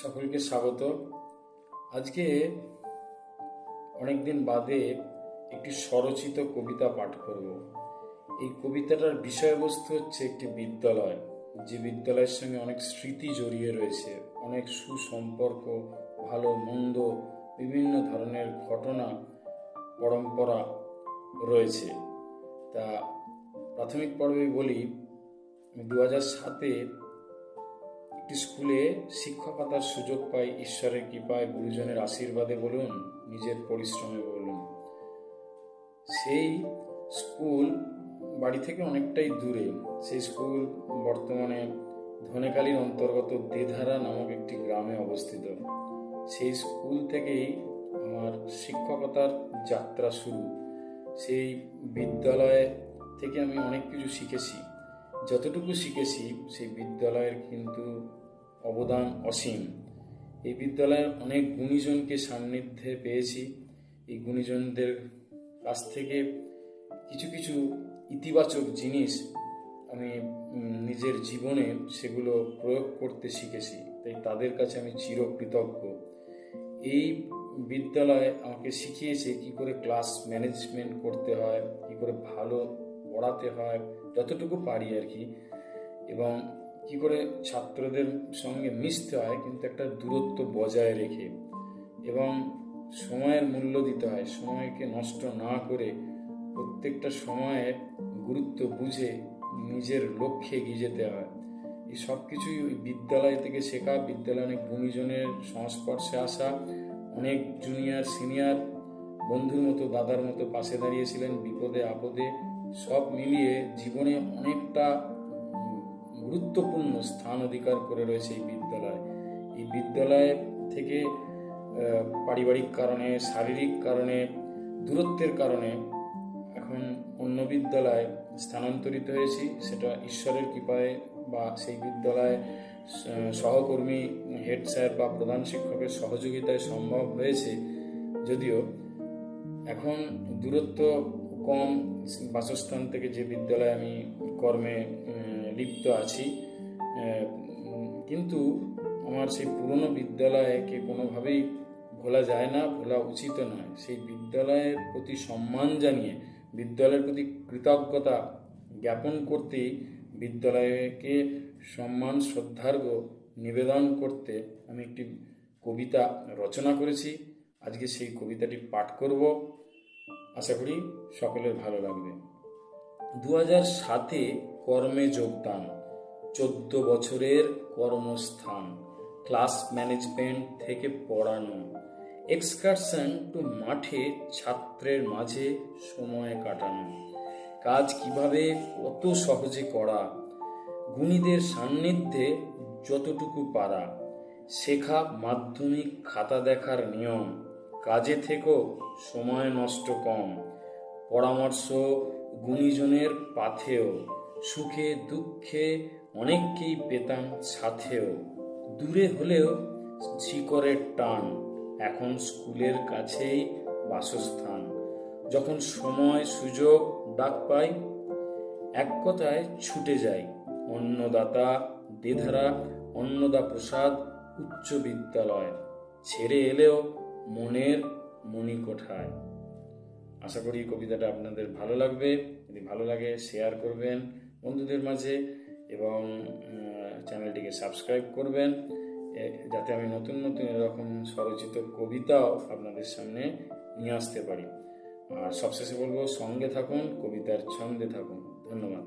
সকলকে স্বাগত। আজকে অনেকদিন বাদে একটি স্বরচিত কবিতা পাঠ করব। এই কবিতাটার বিষয়বস্তু হচ্ছে একটি বিদ্যালয়, যে বিদ্যালয়ের সঙ্গে অনেক স্মৃতি জড়িয়ে রয়েছে, অনেক সুসম্পর্ক, ভালো মন্দ, বিভিন্ন ধরনের ঘটনা পরম্পরা রয়েছে। তা প্রাথমিক পর্বে বলি, 2007-এ একটি স্কুলে শিক্ষকতার সুযোগ পাই ঈশ্বরের কৃপায়, গুরুজনের আশীর্বাদে বলুন, নিজের পরিশ্রমে বলুন। সেই স্কুল বাড়ি থেকে অনেকটাই দূরে। সেই স্কুল বর্তমানে ধনেখালির অন্তর্গত দেধারা নামক একটি গ্রামে অবস্থিত। সেই স্কুল থেকেই আমার শিক্ষকতার যাত্রা শুরু। সেই বিদ্যালয় থেকে আমি অনেক কিছু শিখেছি। যতটুকু শিখেছি সেই বিদ্যালয়ের কিন্তু অবদান অসীম। এই বিদ্যালয়ের অনেক গুণীজনকে সান্নিধ্যে পেয়েছি। এই গুণীজনদের কাছ থেকে কিছু কিছু ইতিবাচক জিনিস আমি নিজের জীবনে সেগুলো প্রয়োগ করতে শিখেছি, তাই তাদের কাছে আমি চিরকৃতজ্ঞ। এই বিদ্যালয় আমাকে শিখিয়েছে কি করে ক্লাস ম্যানেজমেন্ট করতে হয়, কি করে ভালো পড়াতে হয় যতটুকু পারি আর কি, এবং কি করে ছাত্রদের সঙ্গে মিশতে হয় কিন্তু একটা দূরত্ব বজায় রেখে, এবং সময়ের মূল্য দিতে হয়, সময়কে নষ্ট না করে প্রত্যেকটা সময়ে গুরুত্ব বুঝে নিজের লক্ষ্যে এগিয়ে যেতে হয়। এই সব কিছুই ওই বিদ্যালয় থেকে শেখা। বিদ্যালয়ে অনেক গুণীজনের সংস্পর্শে আসা, অনেক জুনিয়র সিনিয়র বন্ধুর মতো, দাদার মতো পাশে দাঁড়িয়েছিলেন বিপদে আপদে। সব মিলিয়ে জীবনে অনেকটা গুরুত্বপূর্ণ স্থান অধিকার করে রয়েছে এই বিদ্যালয়। এই বিদ্যালয় থেকে পারিবারিক কারণে, শারীরিক কারণে, দূরত্বের কারণে এখন অন্য বিদ্যালয়ে স্থানান্তরিত হয়েছি। সেটা ঈশ্বরের কৃপায় বা সেই বিদ্যালয়ে সহকর্মী, হেড স্যার বা প্রধান শিক্ষকের সহযোগিতায় সম্ভব হয়েছে। যদিও এখন দূরত্ব কম বাসস্থান থেকে, যে বিদ্যালয়ে আমি কর্মে লিপ্ত আছি, কিন্তু আমার সেই পুরনো বিদ্যালয়কে কোনোভাবেই ভোলা যায় না, ভোলা উচিত নয়। সেই বিদ্যালয়ের প্রতি সম্মান জানিয়ে, বিদ্যালয়ের প্রতি কৃতজ্ঞতা জ্ঞাপন করতেই বিদ্যালয়কে সম্মান শ্রদ্ধার্ঘ্য নিবেদন করতে আমি একটি কবিতা রচনা করেছি। আজকে সেই কবিতাটি পাঠ করব, আশা করি সকলের ভালো লাগবে। 2007-এ কর্মে যোগদান, 14 বছরের কর্মস্থান, ক্লাস ম্যানেজমেন্ট থেকে পড়ানো, এক্সকারশন টু মাঠে ছাত্রের মাঝে সময় কাটানো, কাজ কিভাবে কত সহজে করা, গুণীদের সান্নিধ্যে যতটুকু পারা, শেখা মাধ্যমিক খাতা দেখার নিয়ম, কাজে থেকেও সময় নষ্ট কম, পরামর্শ গুণীজনের পাথেও, সুখে দুঃখে অনেককেই পেতাম সাথেও, দূরে হলেও শিকড়ের টান, এখন স্কুলের কাছেই বাসস্থান, যখন সময় সুযোগ ডাক পাই এক কথায় ছুটে যাই, অন্নদাতা দেধারা অন্নদা প্রসাদ উচ্চ বিদ্যালয়, ছেড়ে এলেও মনের মণিকোঠায়। আশা করি কবিতাটা আপনাদের ভালো লাগবে। যদি ভালো লাগে শেয়ার করবেন বন্ধুদের মাঝে, এবং চ্যানেলটিকে সাবস্ক্রাইব করবেন, যাতে আমি নতুন নতুন এরকম স্বরচিত কবিতাও আপনাদের সামনে নিয়ে আসতে পারি। আর সবশেষে বলবো, সঙ্গে থাকুন, কবিতার ছন্দে থাকুন। ধন্যবাদ।